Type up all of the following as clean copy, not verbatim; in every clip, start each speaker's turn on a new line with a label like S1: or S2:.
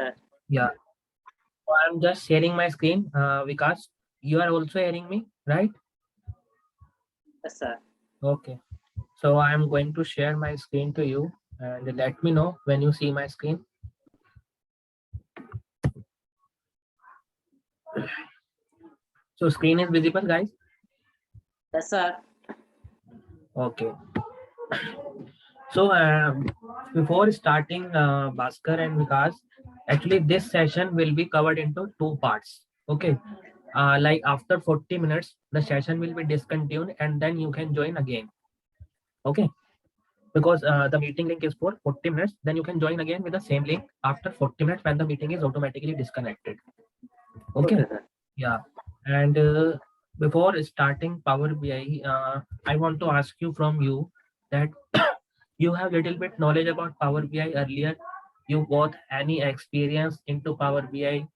S1: sir.
S2: Yeah. So I'm just sharing my screen. Vikas, you are also hearing me, right?
S1: Yes, sir.
S2: Okay. So I'm going to share my screen to you and let me know when you see my screen. So screen is visible, guys.
S1: Yes, sir.
S2: Okay. So before starting, Bhaskar and Vikas, actually this session will be covered into two parts. Okay. Like after 40 minutes, the session will be discontinued and then you can join again. Okay. Because the meeting link is for 40 minutes, then you can join again with the same link after 40 minutes when the meeting is automatically disconnected. Okay.
S1: Okay, sir.
S2: Yeah. And before starting Power BI, I want to ask you from you that you have little bit knowledge about Power BI earlier. You got any experience into Power BI,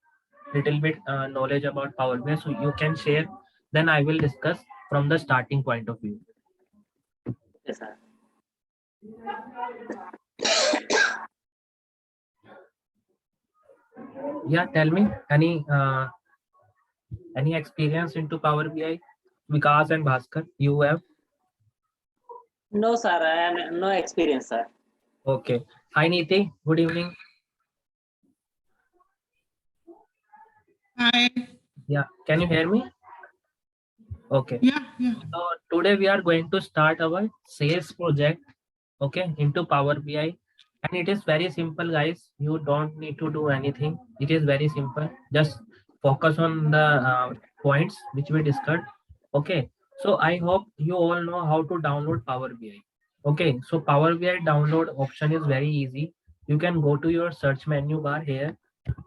S2: little bit knowledge about Power BI, so you can share. Then I will discuss from the starting point of view.
S1: Okay, sir.
S2: Yeah, tell me any experience into Power BI, Vikas and Bhaskar. You have.
S1: No, sir. I am no experience, sir.
S2: Okay. Hi Niti. Good evening.
S3: Hi.
S2: Yeah. Can you hear me? Okay.
S3: Yeah.
S2: So today we are going to start our sales project, okay, into Power BI. And it is very simple, guys. You don't need to do anything. It is very simple. Just focus on the points which we discussed. Okay. So I hope you all know how to download Power BI. Okay. So Power BI download option is very easy. You can go to your search menu bar here.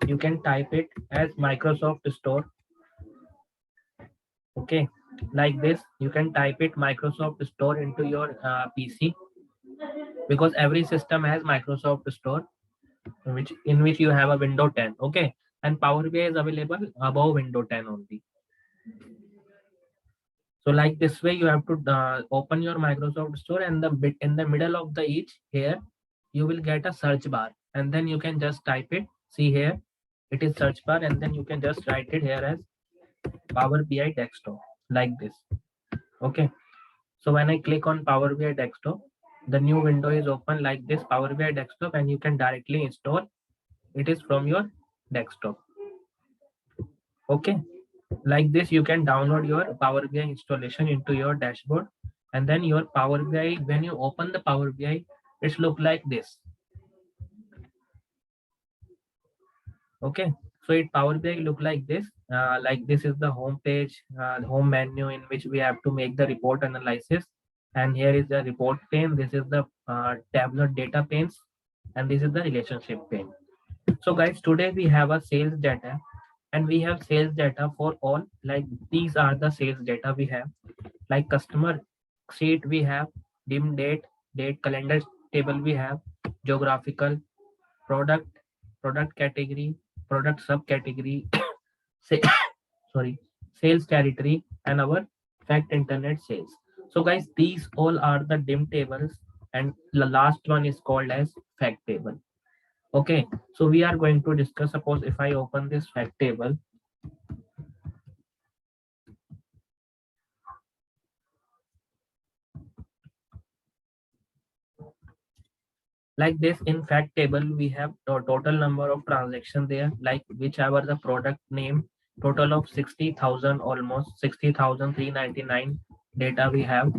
S2: You can type it as Microsoft Store. Okay, like this you can type it Microsoft Store into your PC, because every system has Microsoft Store, which in which you have a window 10. Okay, and Power BI is available above window 10 only. So like this way you have to open your Microsoft Store, and the bit in the middle of the each here you will get a search bar, and then you can just type it. See here, it is search bar, and then you can just write it here as Power BI desktop, like this. Okay. So when I click on Power BI desktop, the new window is open like this, Power BI desktop, and you can directly install it is from your desktop. Okay, like this you can download your Power BI installation into your dashboard, and then your Power BI, when you open the Power BI, it's look like this. Okay, so it Power BI look like this. Like this is the home page, the home menu in which we have to make the report analysis, and here is the report pane. This is the tabular data panes, and this is the relationship pane. So guys, today we have a sales data, and we have sales data for all. Like these are the sales data we have. Like customer sheet we have, dim date, date calendar table we have, geographical, product, product category, product subcategory, say, sorry, sales territory, and our fact internet sales. So guys, these all are the dim tables, and the last one is called as fact table. Okay, so we are going to discuss. Suppose if I open this fact table, like this, in fact table we have the total number of transactions there, like whichever the product name, total of 60,000, almost 60,399 data we have.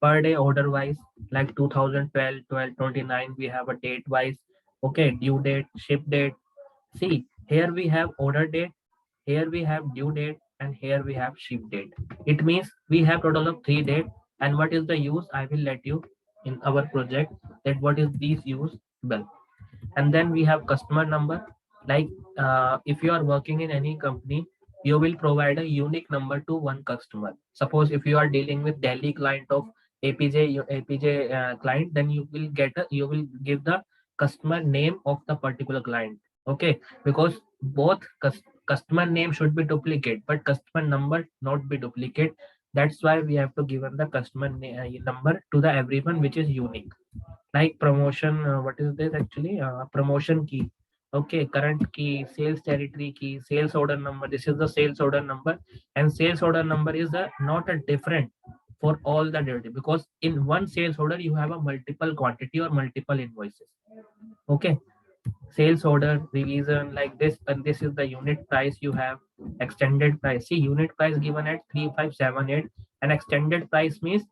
S2: Per day order wise, like 2012 12/29 we have a date wise. Okay, due date, ship date. See, here we have order date, here we have due date, and here we have ship date. It means we have total of 3 date. And what is the use, I will let you in our project that what is these use. Well, and then we have customer number. Like if you are working in any company, you will provide a unique number to one customer. Suppose if you are dealing with Delhi client of APJ client, then you will give the customer name of the particular client. Okay, because both customer name should be duplicate, but customer number not be duplicate. That's why we have to give the customer number to the everyone which is unique. Like promotion, what is this actually, promotion key. Okay, current key, sales territory key, sales order number. This is the sales order number, and sales order number is not a different for all the data, because in one sales order you have a multiple quantity or multiple invoices. Okay, sales order revision like this, and this is the unit price you have. Extended price, see unit price given at 3578, and extended price means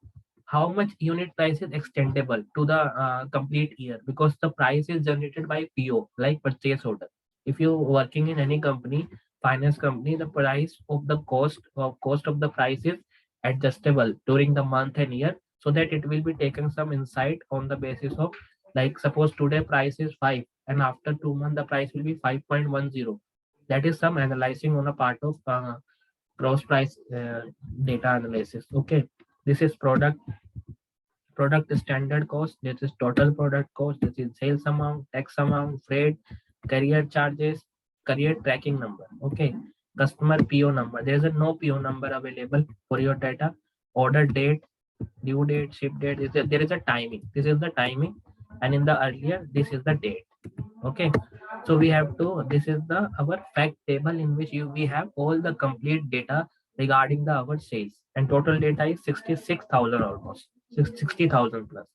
S2: how much unit price is extendable to the complete year, because the price is generated by PO, like purchase order. If you working in any company, finance company, the price of the cost of the price is adjustable during the month and year, so that it will be taken some insight on the basis of, like suppose today price is 5 and after 2 months the price will be 5.10. That is some analyzing on a part of cross price data analysis. Okay, this is product standard cost, this is total product cost, this is sales amount, tax amount, freight, carrier charges, carrier tracking number. Okay, customer PO number, there is a no PO number available for your data. Order date, due date, ship date, there is a timing, this is the timing, and in the earlier this is the date. Okay, so we have to, this is the our fact table in which we have all the complete data regarding the our sales, and total data is 66,000, almost 60,000 plus.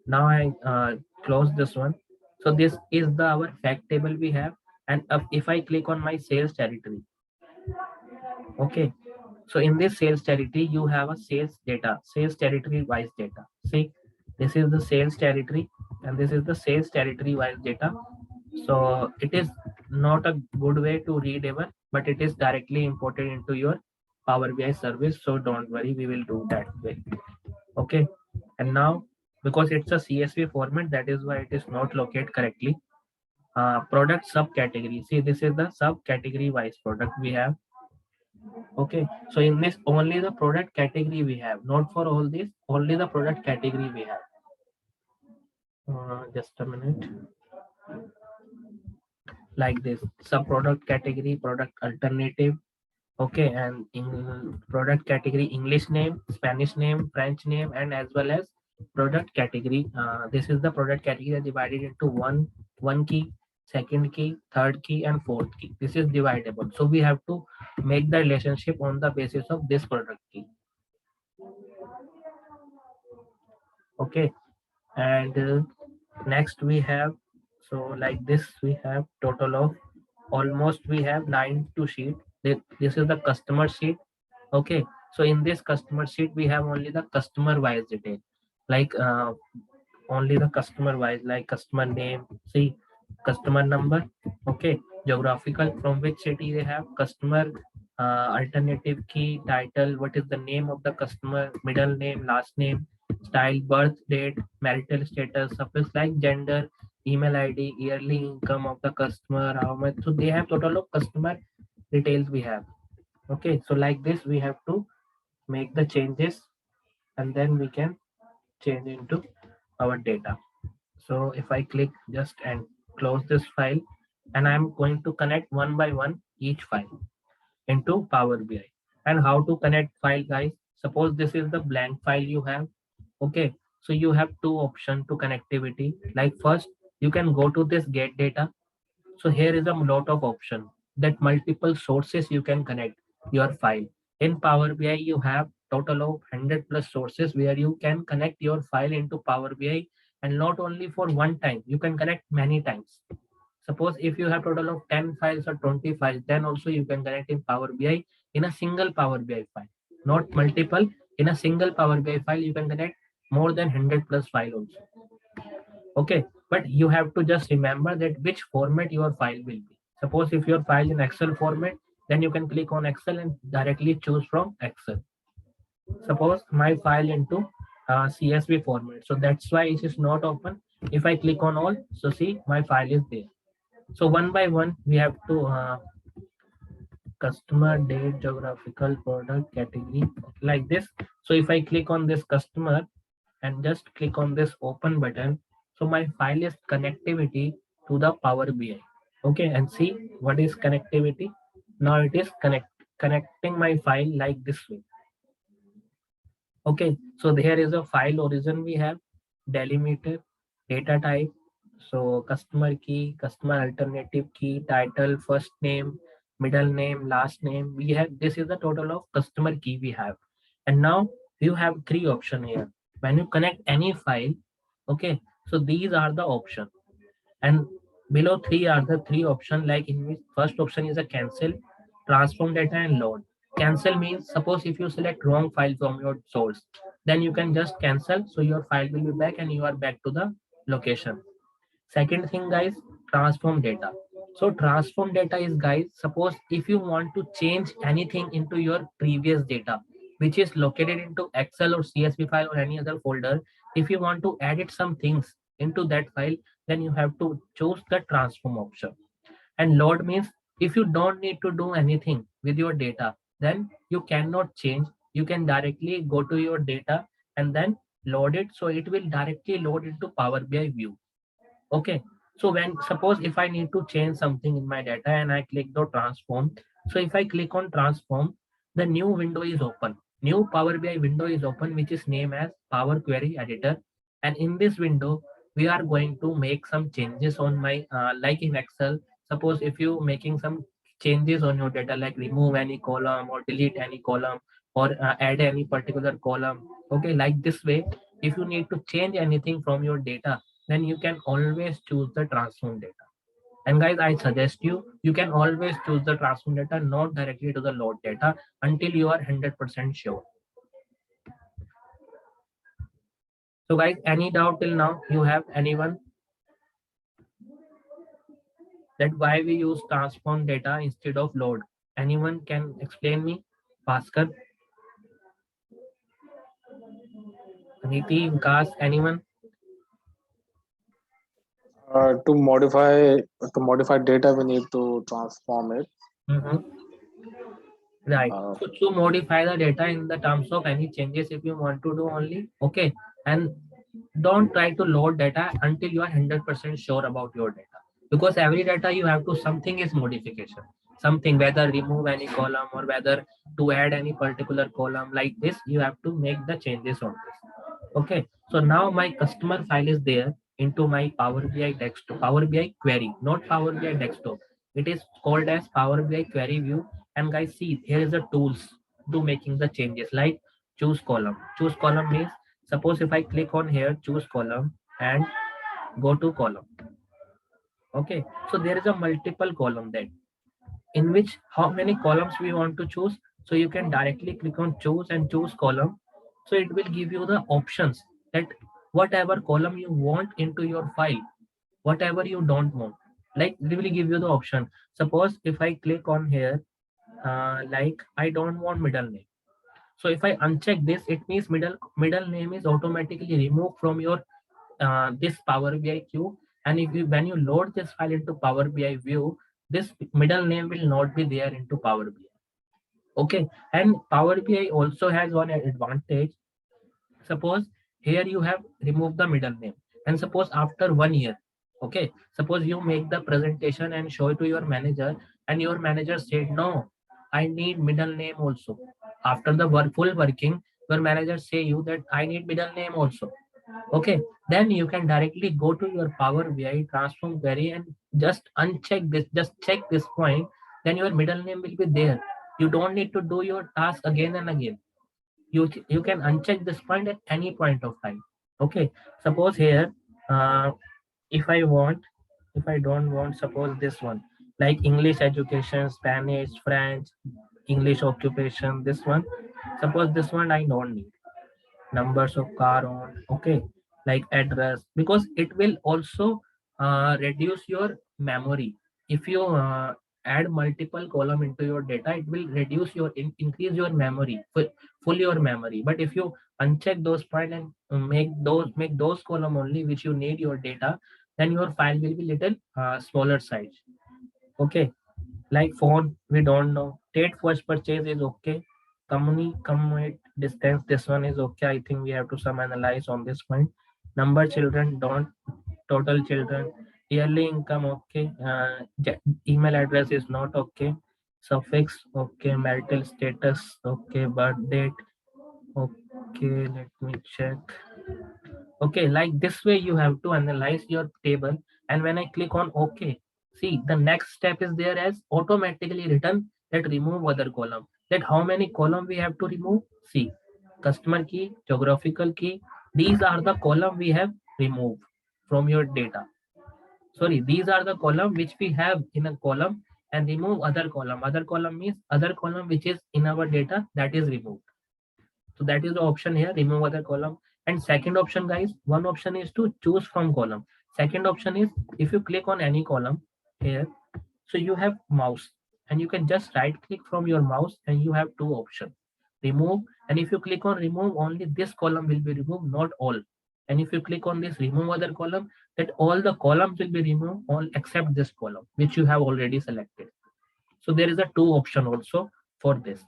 S2: Now I close this one. So this is the our fact table we have, and if I click on my sales territory. Okay, so in this sales territory, you have a sales data, sales territory wise data. See, this is the sales territory, and this is the sales territory wise data. So it is not a good way to read ever, but it is directly imported into your Power BI service. So don't worry, we will do that way. Okay, and now because it's a CSV format, that is why it is not located correctly. Product subcategory. See, this is the subcategory wise product we have. Okay, so in this only the product category we have, not for all this, only the product category we have. Just a minute. Like this, sub product category, product alternative. Okay, and in product category, English name, Spanish name, French name, and as well as product category. This is the product category divided into one key, second key, third key, and fourth key. This is dividable. So we have to make the relationship on the basis of this product key. Okay, and next we have, so like this we have total of almost we have 9 to sheet. This is the customer sheet. Okay, so in this customer sheet we have only the customer wise detail, like only the customer wise, like customer name, see, customer number. Okay, geographical, from which city they have, customer alternative key, title, what is the name of the customer, middle name, last name, style, birth date, marital status, suffix like gender, email ID, yearly income of the customer, how much. So they have total of customer details we have. Okay, so like this we have to make the changes, and then we can change into our data. So if I click just and close this file, and I'm going to connect one by one each file into Power BI. And how to connect file, guys? Suppose this is the blank file you have. Okay, so you have two options to connectivity. Like first, you can go to this get data. So here is a lot of option that multiple sources you can connect your file. In Power BI, you have total of 100 plus sources where you can connect your file into Power BI, and not only for one time, you can connect many times. Suppose if you have total of 10 files or 20 files, then also you can connect in Power BI in a single Power BI file, not multiple. In a single Power BI file, you can connect more than 100 plus file also. Okay, but you have to just remember that which format your file will be. Suppose if your file in Excel format, then you can click on Excel and directly choose from Excel. Suppose my file into CSV format, so that's why it is not open. If I click on all, so see my file is there. So one by one we have to customer, date, geographical, product, category, like this. So if I click on this customer and just click on this open button, so my file is connectivity to the Power BI. Okay, and see what is connectivity. Now it is connecting my file like this way. Okay, so here is a file origin we have, delimiter, data type, So customer key, customer alternative key, title, first name, middle name, last name. We have, this is the total of customer key we have. And now you have three option here. When you connect any file, okay, so these are the option. And below three are the three option, like in which first option is a cancel, transform data and load. Cancel means suppose if you select wrong file from your source, then you can just cancel, so your file will be back and you are back to the location. Second thing, guys, transform data. So transform data is, guys, suppose if you want to change anything into your previous data, which is located into Excel or CSV file or any other folder, if you want to edit some things into that file, then you have to choose the transform option. And load means if you don't need to do anything with your data, then you cannot change. You can directly go to your data and then load it. So it will directly load into Power BI view. Okay, so when suppose if I need to change something in my data and I click the transform, so if I click on transform, the new window is open. New Power BI window is open, which is named as Power Query Editor. And in this window, we are going to make some changes on my like in Excel. Suppose if you making some changes on your data, like remove any column or delete any column or add any particular column. Okay, like this way, if you need to change anything from your data, then you can always choose the transform data. And guys, I suggest you can always choose the transform data, not directly to the load data until you are 100% sure. So guys, any doubt till now you have anyone that why we use transform data instead of load? Anyone can explain me? Bhaskar, Niti, Vikas, anyone?
S3: To modify data, we need to transform it.
S2: Mhm. Right.
S3: Uh,
S2: So to modify the data in the terms of any changes, if you want to do only, okay. And don't try to load data until you are 100% sure about your data, because every data you have to, something is modification, something, whether remove any column or whether to add any particular column, like this you have to make the changes on this. Okay, so now my customer file is there into my Power BI desktop, Power BI query, not Power BI desktop. It is called as Power BI query view. And guys, see, here is the tools to making the changes, like choose column. Choose column means, suppose if I click on here, choose column and go to column. Okay, so there is a multiple column then, in which how many columns we want to choose. So you can directly click on choose and choose column. So it will give you the options that whatever column you want into your file, whatever you don't want, like they will give you the option. Suppose if I click on here, like I don't want middle name. So if I uncheck this, it means middle name is automatically removed from your this Power BI queue. And if you, when you load this file into Power BI view, this middle name will not be there into Power BI. Okay, and Power BI also has one advantage. Suppose here you have removed the middle name, and suppose after 1 year, okay, suppose you make the presentation and show it to your manager, and your manager said, no, I need middle name also. After the full working, your manager say you that I need middle name also. Okay, then you can directly go to your Power BI transform query and just uncheck this, just check this point, then your middle name will be there. You don't need to do your task again and again. You can uncheck this point at any point of time. Okay, suppose here, uh, if I want, if I don't want, suppose this one, like English education, Spanish, French, English occupation, this one, suppose this one I don't need, numbers of car on, okay, like address, because it will also reduce your memory. If you add multiple column into your data, it will reduce your increase your memory, full your memory. But if you uncheck those point and make those column only which you need your data, then your file will be little smaller size. Okay, like phone, we don't know. Date first purchase is okay. Company commute distance, this one is okay. I think we have to some analyze on this point. Number children don't. Total children. Yearly income okay. Email address is not okay. Suffix okay. Marital status okay. Birth date okay. Let me check. Okay, like this way you have to analyze your table. And when I click on OK, see the next step is there as automatically written that remove other column. That how many column we have to remove? See, customer key, geographical key. These are the column we have removed from your data. Sorry, these are the column which we have in a column, and remove other column. Other column means other column which is in our data, that is removed. So that is the option here, remove other column. And second option, guys, one option is to choose from column. Second option is if you click on any column here, so you have mouse and you can just right click from your mouse and you have two options, remove. And if you click on remove, only this column will be removed, not all. And if you click on this remove other column, that all the columns will be removed, all except this column which you have already selected. So there is a two option also for this.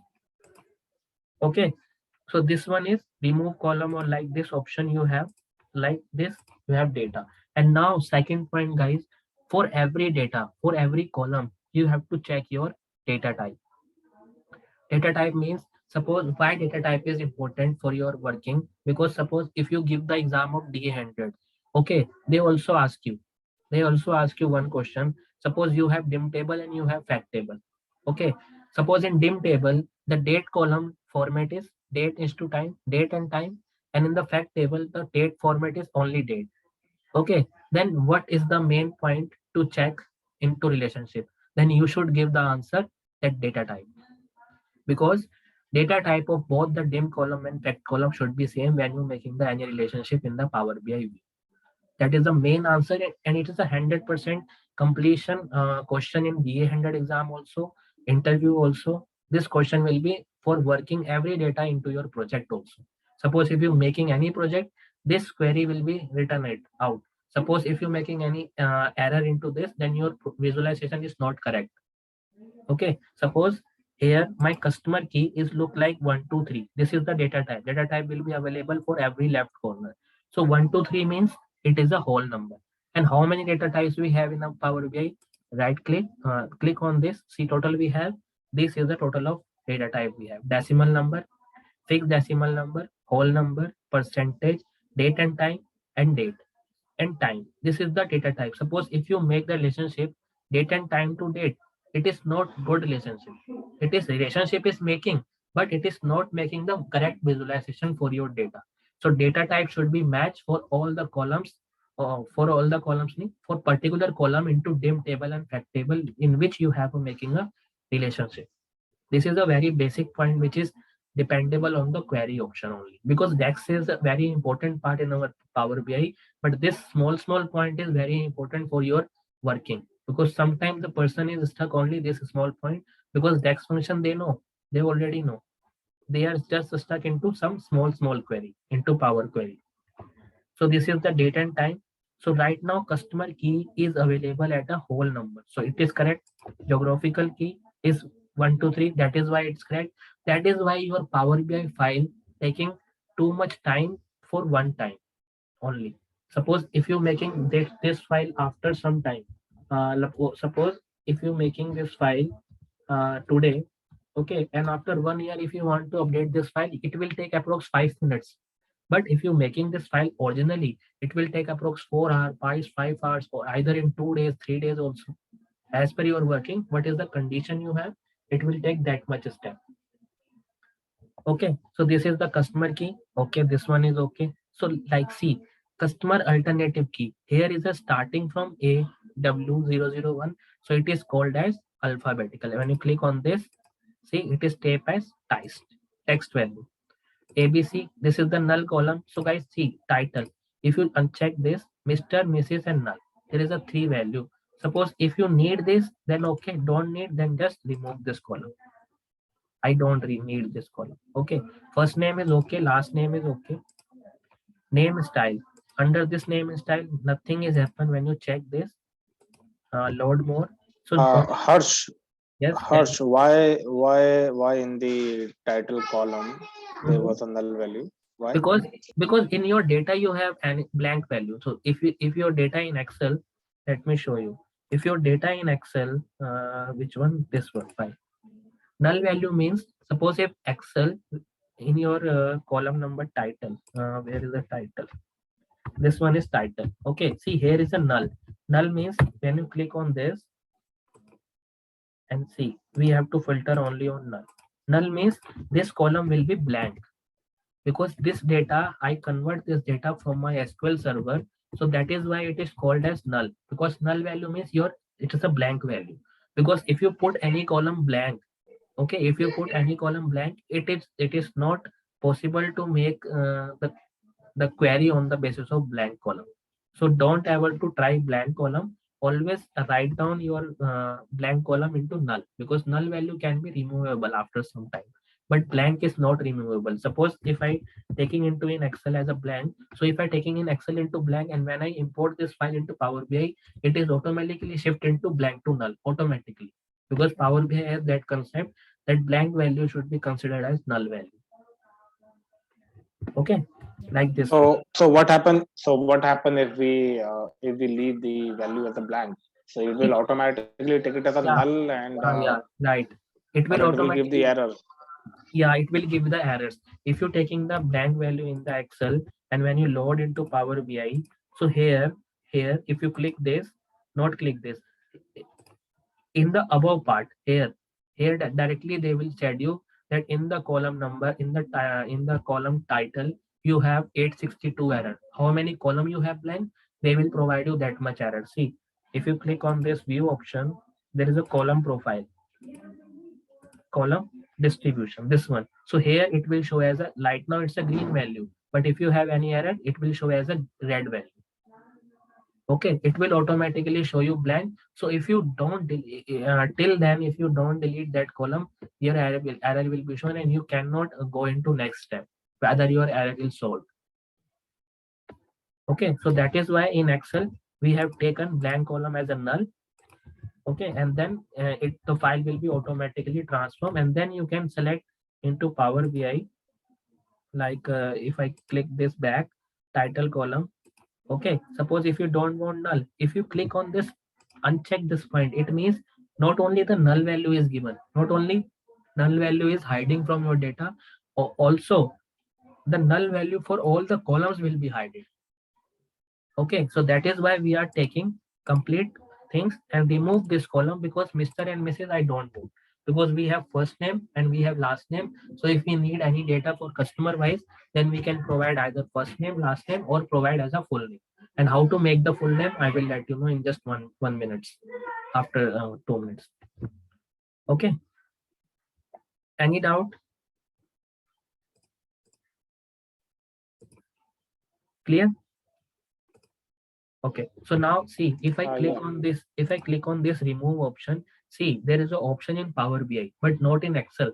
S2: Okay, so this one is remove column, or like this option you have, like this you have data. And now second point, guys, for every data, for every column, you have to check your data type. Data type means, suppose why data type is important for your working, because suppose if you give the exam of DA100, okay, they also ask you one question. Suppose you have dim table and you have fact table. Okay, suppose in dim table the date column format is date is to time, date and time, and in the fact table the date format is only date. Okay, then what is the main point to check into relationship? Then you should give the answer that data type, because data type of both the dim column and fact column should be same when you're making the any relationship in the Power BI view. That is the main answer, and it is a 100% completion question in DA100 exam also, interview also. This question will be for working every data into your project also. Suppose if you're making any project, this query will be written it out. Suppose if you're making any error into this, then your visualization is not correct. Okay, suppose here my customer key is look like 123. This is the data type. Data type will be available for every left corner. So 123 means it is a whole number. And how many data types we have in a Power BI? Right click, click on this, see total we have. This is the total of data type we have: decimal number, fixed decimal number, whole number, percentage, date and date and time. This is the data type. Suppose if you make the relationship date and time to date, it is not good relationship. It is relationship is making, but it is not making the correct visualization for your data. So data type should be matched for all the columns, for particular column into dim table and fact table in which you have making a relationship. This is a very basic point which is dependable on the query option only, because DAX is a very important part in our Power BI. But this small point is very important for your working, because sometimes the person is stuck only this small point, because DAX function they already know. They are just stuck into some small query into Power Query. So this is the date and time. So right now customer key is available at a whole number. So it is correct. Geographical key is 123. That is why it's correct. That is why your Power BI file taking too much time for one time only. Suppose if you're making this file after some time, suppose if you're making this file today, okay, and after 1 year if you want to update this file, it will take approx 5 minutes. But if you're making this file originally, it will take approx 4 hours, 5 hours, or either in 2 days, 3 days also. As per your working, what is the condition you have, it will take that much step. Okay, so this is the customer key. Okay, this one is okay. So like see, customer alternative key. Here is a starting from AW001. So it is called as alphabetical. When you click on this, see it is typed as text value. ABC, this is the null column. So guys, see title. If you uncheck this, Mr., Mrs. and null, there is a 3 value. Suppose if you need this, then okay. Don't need, then just remove this column. I don't need this column. Okay. First name is okay. Last name is okay. Name style. Under this name style, nothing is happen when you check this. Load more. So
S3: Harsh,
S2: yes.
S3: Harsh, why in the title column there was a null value? Why?
S2: Because in your data you have a blank value. So if your data in Excel, let me show you. If your data in Excel, which one? This one, fine. Null value means, suppose if Excel in your column number title, where is the title? This one is title. Okay, see here is a null. Null means when you click on this and see, we have to filter only on null. Null means this column will be blank because this data, I convert this data from my SQL server. So that is why it is called as null, because null value means it is a blank value. Because if you put any column blank, okay, if you put any column blank, it is not possible to make the query on the basis of blank column. So don't ever to try blank column. Always write down your blank column into null, because null value can be removable after some time, but blank is not removable. Suppose if I taking into in Excel as a blank, so if I taking in Excel into blank and when I import this file into Power BI, it is automatically shift into blank to null automatically, because Power BI has that concept that blank value should be considered as null value. Okay, like this.
S3: So what happen? So what happen if we leave the value as a blank? So it will automatically take it as a
S2: Yeah.
S3: null, and
S2: Yeah, right. It will
S3: or it will give
S2: automatically
S3: the error.
S2: Yeah, it will give the errors if you're taking the blank value in the Excel and when you load into Power BI. So here if you click this, not click this, in the above part, here directly they will tell you that in the column number, in the column title, you have 862 error. How many column you have blank, they will provide you that much error. See, if you click on this view option, there is a column profile, column distribution, this one. So here it will show as a, right now it's a green value, but if you have any error, it will show as a red value. Okay, it will automatically show you blank. So if you don't till then, if you don't delete that column, your error will be shown and you cannot go into next step whether your error is solved. Okay, so that is why in Excel we have taken blank column as a null. Okay, and then the file will be automatically transformed, and then you can select into Power BI, like if I click this back title column. Okay, suppose if you don't want null, if you click on this, uncheck this point, it means not only the null value is given, not only null value is hiding from your data, also the null value for all the columns will be hidden. Okay, so that is why we are taking complete things and remove this column, because Mr. and Mrs. I don't do, because we have first name and we have last name. So if we need any data for customer wise, then we can provide either first name, last name, or provide as a full name. And how to make the full name, I will let you know in just one minute, after 2 minutes. Okay. Any doubt? Clear? Okay, so now see, if I click on this, if I click on this remove option, see there is an option in Power BI, but not in Excel.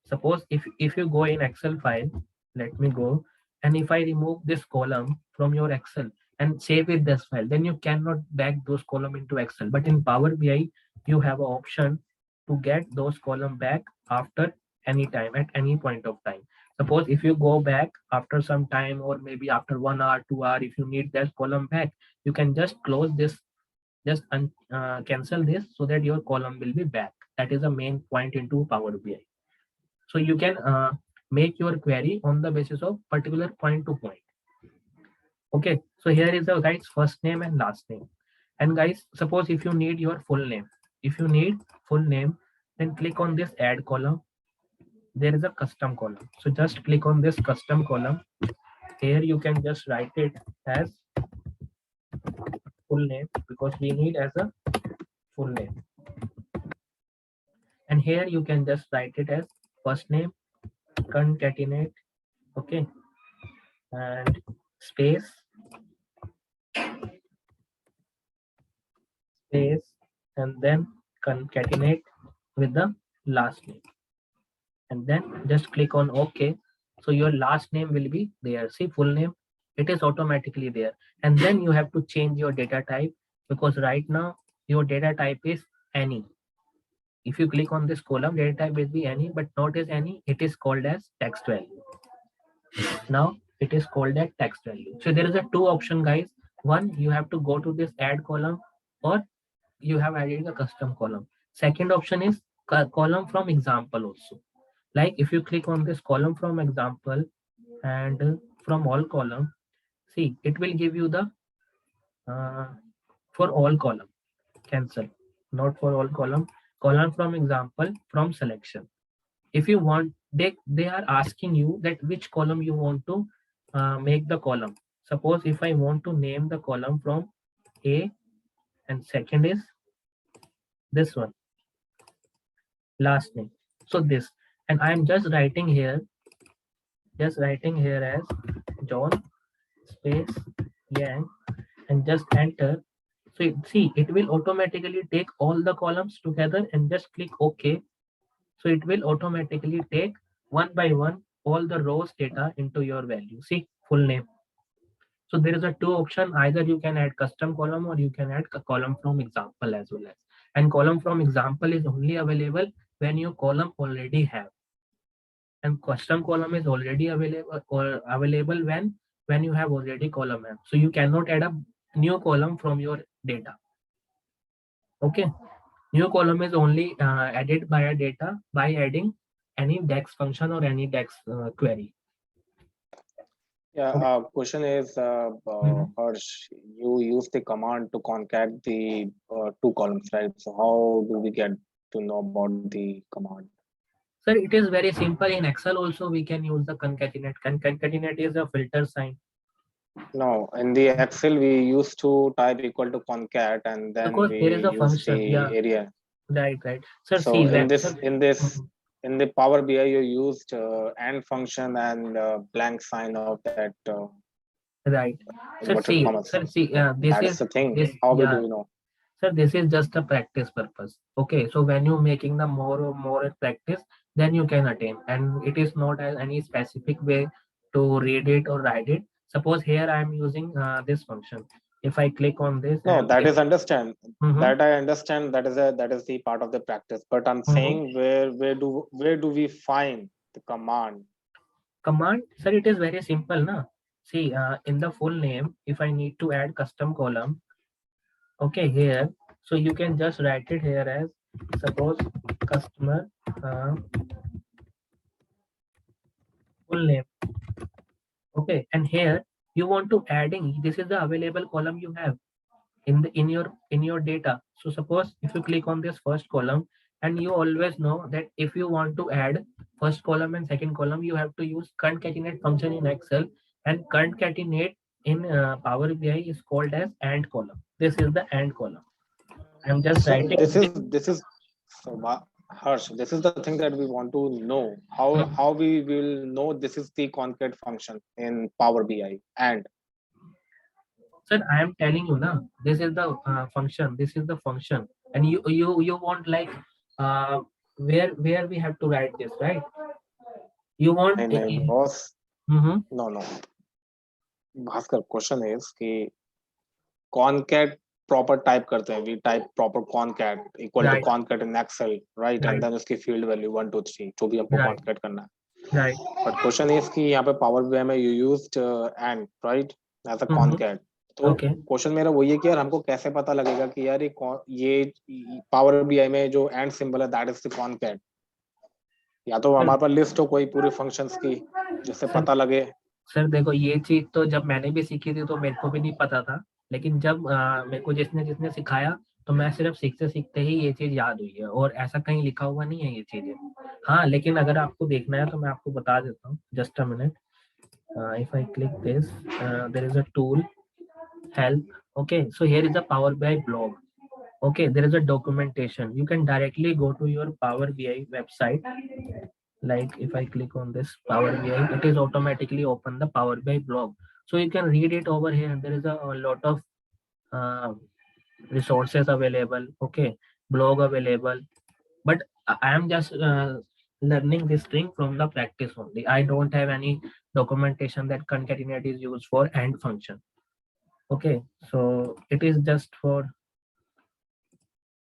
S2: Suppose if you go in Excel file, let me go, and if I remove this column from your Excel and save it this file, then you cannot back those column into Excel. But in Power BI, you have an option to get those column back after any time, at any point of time. Suppose if you go back after some time, or maybe after 1 hour, 2 hour, if you need that column back, you can just close this, just cancel this, so that your column will be back. That is the main point into Power BI. So you can make your query on the basis of particular point to point. Okay, so here is the guys first name and last name. And guys, suppose if you need your full name, if you need full name, then click on this add column. There is a custom column, so just click on this custom column. Here you can just write it as full name, because we need as a full name. And here you can just write it as first name, concatenate, okay, and space, and then concatenate with the last name, and then just click on OK. So your last name will be there. See, full name, it is automatically there. And then you have to change your data type, because right now your data type is any. If you click on this column, data type will be any, but not as any, it is called as text value. Now it is called as text value. So there is a two option, guys. One, you have to go to this add column, or you have added a custom column. Second option is column from example also. Like if you click on this column from example and from all column, see, it will give you the for all column, cancel, not for all column from example, from selection. If you want, they are asking you that which column you want to make the column. Suppose if I want to name the column from A and second is this one, last name. So this, and I am just writing here as John space Yang and just enter. So see, it will automatically take all the columns together and just click OK. So it will automatically take one by one all the rows data into your value. See, full name. So there is a two option, either you can add custom column or you can add a column from example as well as. And column from example is only available when your column already have. And custom column is already available when you have already column have. So you cannot add a new column from your data. Okay. New column is only added by a data by adding any DAX function or any DAX query.
S3: Yeah,
S2: Okay.
S3: question is,
S2: Mhm.
S3: Harsh, you use the command to concat the two columns, right? So how do we get to know about the command?
S2: Sir, it is very simple. In Excel also we can use the concatenate. Concatenate is a filter sign.
S3: No, in the Excel we used to type equal to concat and then
S2: Because
S3: we
S2: there is a
S3: use
S2: function.
S3: the
S2: Yeah,
S3: area.
S2: right. Sir,
S3: So
S2: see,
S3: in
S2: when,
S3: this
S2: sir,
S3: in this
S2: Mhm.
S3: in the Power BI you used and function and blank sign of that
S2: Right. Sir,
S3: inverted
S2: see,
S3: commas.
S2: sir, see,
S3: So
S2: this
S3: that is
S2: is
S3: the thing.
S2: this,
S3: How we
S2: yeah.
S3: do know?
S2: Sir, this is just a practice purpose. Okay, so when you're making the more practice, then you can attain, and it is not as any specific way to read it or write it. Suppose here I am using this function. If I click on this
S3: No,
S2: and
S3: that
S2: if
S3: is understand.
S2: Mhm,
S3: That I understand. That is the part of the practice. But I'm
S2: mhm.
S3: saying where do we find the command?
S2: Command, sir, it is very simple, na. See, in the full name, if I need to add custom column, okay, here, so you can just write it here as suppose customer uh, full name. Okay, and here you want to adding, this is the available column you have in the in your data. So suppose if you click on this first column, and you always know that if you want to add first column and second column, you have to use concatenate function in Excel, and concatenate in Power BI is called as AND column. This is the AND column. I'm just
S3: So
S2: writing
S3: this is so Harsh. This is the thing that we want to know. How we will know this is the concat function in Power BI and
S2: Sir, I am telling you now, this is the function, this is the function, and you want like uh, where we have to write this, right? You want
S3: boss.
S2: Mhm.
S3: No, no. Bhaskar question is कि concat proper type करते हैं, we type proper concat equal to
S2: Right,
S3: concat in Excel, right? And
S2: right,
S3: then उसकी field value 1 2 3 जो भी हमको
S2: right,
S3: concat करना है.
S2: right.
S3: But question is कि यहाँ पे Power BI में you used and right as a
S2: Mhm.
S3: concat. तो
S2: Okay.
S3: क्वेश्चन मेरा वही है कि यार हमको कैसे पता लगेगा कि यार ये Power BI में जो and symbol है that is the concat. या तो
S2: सर
S3: हमारे पास लिस्ट हो कोई पूरे functions की जिससे
S2: सर
S3: पता लगे.
S2: सर देखो, ये चीज तो जब मैंने भी सीखी थी तो मेरे को भी नहीं पता था, लेकिन जब मेरे को जिसने जिसने सिखाया, तो मैं सिर्फ सीखते सीखते ही ये चीज याद हुई है, और ऐसा कहीं लिखा हुआ नहीं है ये चीजें। हाँ, लेकिन अगर आपको देखना है तो मैं आपको बता देता हूँ, just a minute. If I click this, there is a tool, help. Okay, so here is a Power BI blog. Okay, there is a documentation. You can directly go to your Power BI website. Like if I click on this Power BI, it is automatically open the Power BI blog. So you can read it over here. There is a lot of uh, resources available. Okay, blog available. But I am just learning this thing from the practice only. I don't have any documentation that concatenate is used for AND function. Okay, so it is just for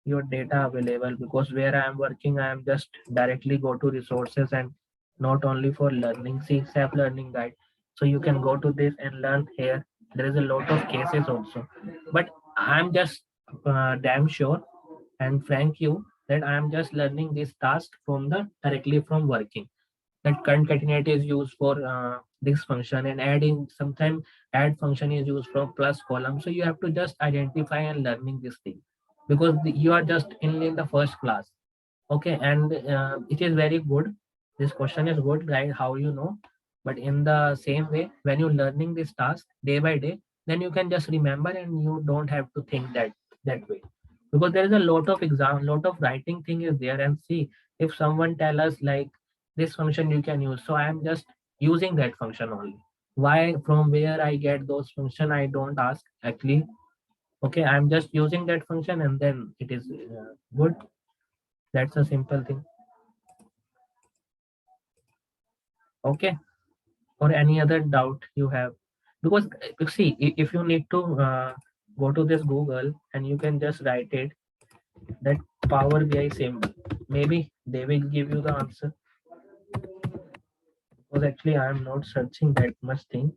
S2: your data available, because where I am working, I am just directly go to resources, and not only for learning. See, self learning guide. So you can go to this and learn here. There is a lot of cases also, but I'm just damn sure and frank you that I am just learning this task from the directly from working. that concatenate is used for this function, and adding sometimes add function is used for plus column. So you have to just identify and learning this thing, because you are just in the first class. Okay, and it is very good. This question is good, right? How you know? But in the same way, when you're learning this task day by day, then you can just remember and you don't have to think that way. Because there is a lot of lot of writing thing is there. And see, if someone tell us like this function you can use, so I am just using that function only. Why, from where I get those function, I don't ask actually. Okay, I'm just using that function and then it is good. That's a simple thing. Okay, or any other doubt you have? Because see, if you need to go to this Google and you can just write it, that Power BI symbol, maybe they will give you the answer. Because actually I am not searching that much thing.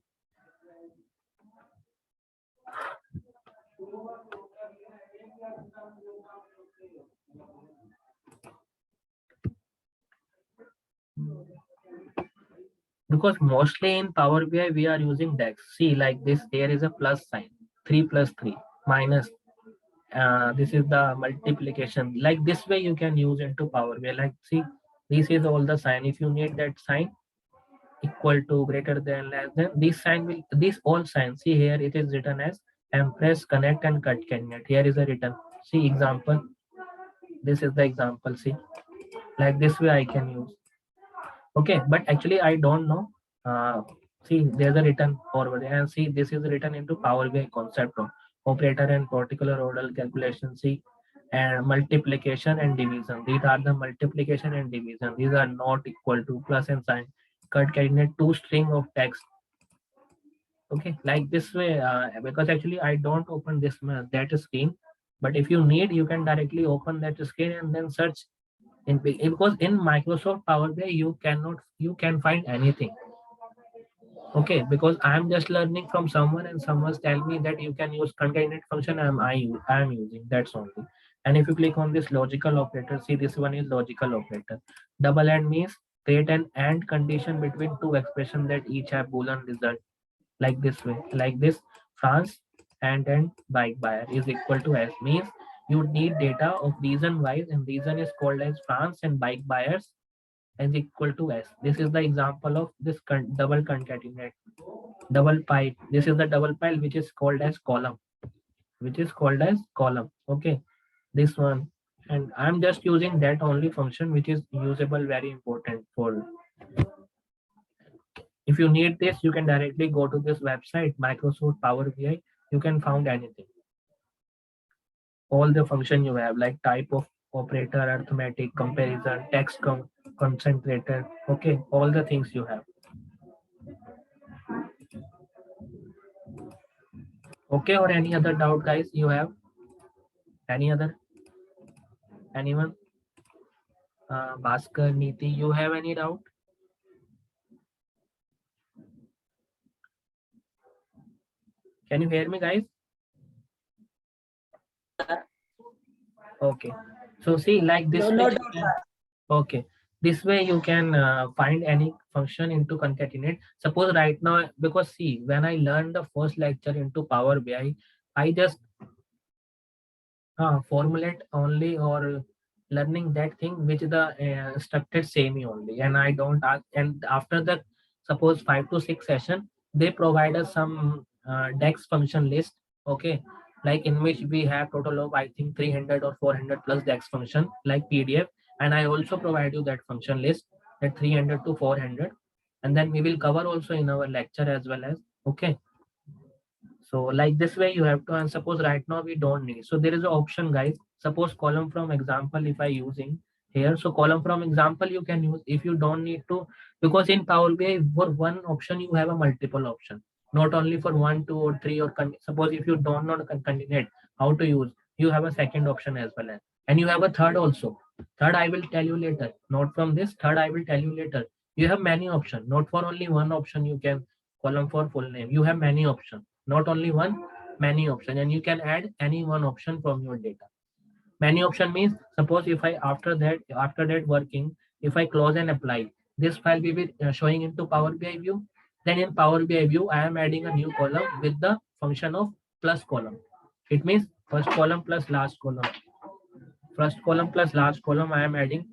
S2: Because mostly in Power BI we are using DAX. See, like this, there is a plus sign, 3 plus 3 minus. This is the multiplication. Like this way you can use into Power BI. Like see, this is all the sign. If you need that sign, equal to, greater than, less than, this sign will, this all signs. See here it is written as empress, connect and concatenate. Here is a written. See example. This is the example. See, like this way I can use. Okay, but actually I don't know. See, there's a written forward, and see this is written into Power BI concept of operator and particular order calculation. See, and multiplication and division. These are the multiplication and division. These are not equal to, plus and sign. Concatenate two string of text. Okay, like this way. Because actually I don't open this that screen, but if you need, you can directly open that screen and then search because in Microsoft Power BI you can find anything. Okay, because I'm just learning from someone and someone's tell me that you can use concatenate function. I'm using that's only. And if you click on this logical operator, see this one is logical operator. Double and means create an and condition between two expressions that each have boolean result. Like this way, like this, France and bike buyer is equal to S, means you need data of reason wise, and reason is called as France and bike buyers is equal to S. This is the example of this double concatenate, double pipe. This is the double pipe which is called as column, Okay, this one, and I'm just using that only function which is usable, very important for. If you need this, you can directly go to this website, Microsoft Power BI. You can find anything. All the function you have, like type of operator, arithmetic, comparison, text concentrator. Okay, all the things you have. Okay, or any other doubt, guys? You have any other? Anyone? Bhaskar, Niti, you have any doubt? Can you hear me, guys? Okay, so see, like this
S1: No
S2: way
S1: doubt,
S2: you
S1: sir.
S2: okay, this way you can find any function into concatenate. Suppose right now, because see, when I learned the first lecture into Power BI, I just formulate only or learning that thing which the structured semi only, and I don't ask. And after that, suppose 5 to 6 session, they provide us some dex function list. Okay, like in which we have total of I think 300 or 400 plus dex function like PDF, and I also provide you that function list, that 300 to 400, and then we will cover also in our lecture as well as. Okay, so like this way you have to, and suppose right now we don't need, so there is an option, guys. Suppose column from example if I using here, so column from example you can use if you don't need to, because in Power BI for one option you have a multiple option, not only for 1 2 or 3 or suppose if you don't know concatenate how to use, you have a second option as well as, and you have a third also. Third I will tell you later, not from this, third I will tell you later. You have many options, not for only one option you can column for full name, you have many options, not only one, many option, and you can add any one option from your data. Many option means suppose if I after that working, if I close and apply, this file will be showing into Power BI view. Then in Power BI view, I am adding a new column with the function of plus column. It means first column plus last column. First column plus last column I am adding.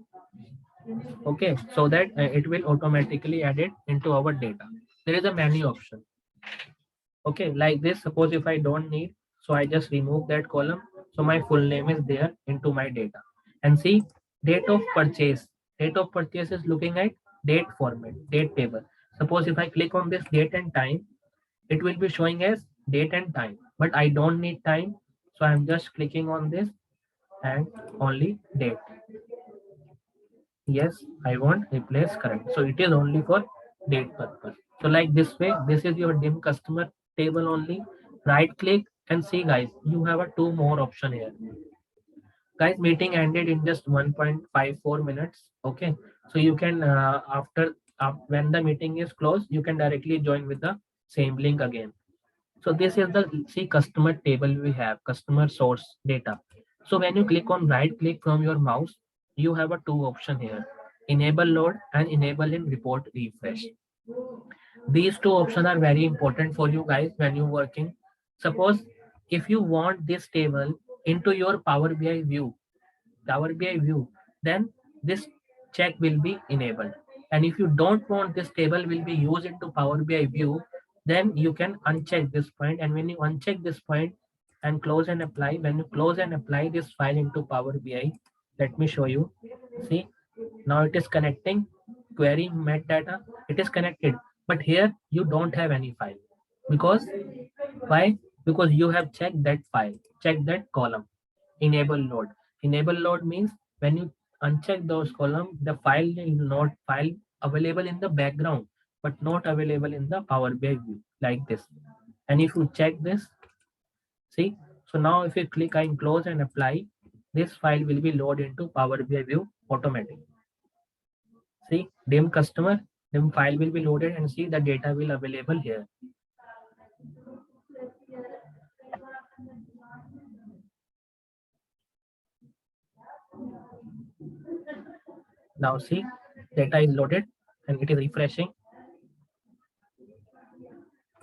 S2: Okay, so that it will automatically add it into our data. There is a menu option. Okay, like this, suppose if I don't need, so I just remove that column. So my full name is there into my data. And see, date of purchase. Date of purchase is looking at date format, date table. Suppose if I click on this date and time, it will be showing as date and time, but I don't need time. So I'm just clicking on this and only date. Yes, I want replace current. So it is only for date purpose. So like this way, this is your dim customer table only. Right click and see guys, you have a two more option here. Guys, meeting ended in just 1.54 minutes. Okay, so you can after when the meeting is closed, you can directly join with the same link again. So this is the see customer table we have, customer source data. So when you click on right click from your mouse, you have a two option here, enable load and enable in report refresh. These two options are very important for you guys when you're working. Suppose if you want this table into your Power BI view, then this check will be enabled. And if you don't want this table will be used into Power BI view, then you can uncheck this point. And when you uncheck this point and close and apply, when you close and apply this file into Power BI, let me show you. See, now it is connecting query metadata. It is connected, but here you don't have any file. Because why? Because you have checked that file, check that column, enable load. Enable load means when you uncheck those columns, the file is not file available in the background, but not available in the Power BI view like this. And if you check this, see, so now if you click on close and apply, this file will be loaded into Power BI view automatically. See, dim customer, dim file will be loaded and see the data will available here. Now see, data is loaded and it is refreshing.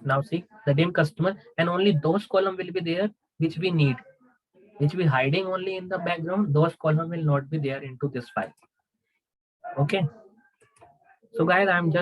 S2: Now see the dim customer and only those column will be there which we need, which we hiding only in the background. Those column will not be there into this file. Okay. So guys, I'm just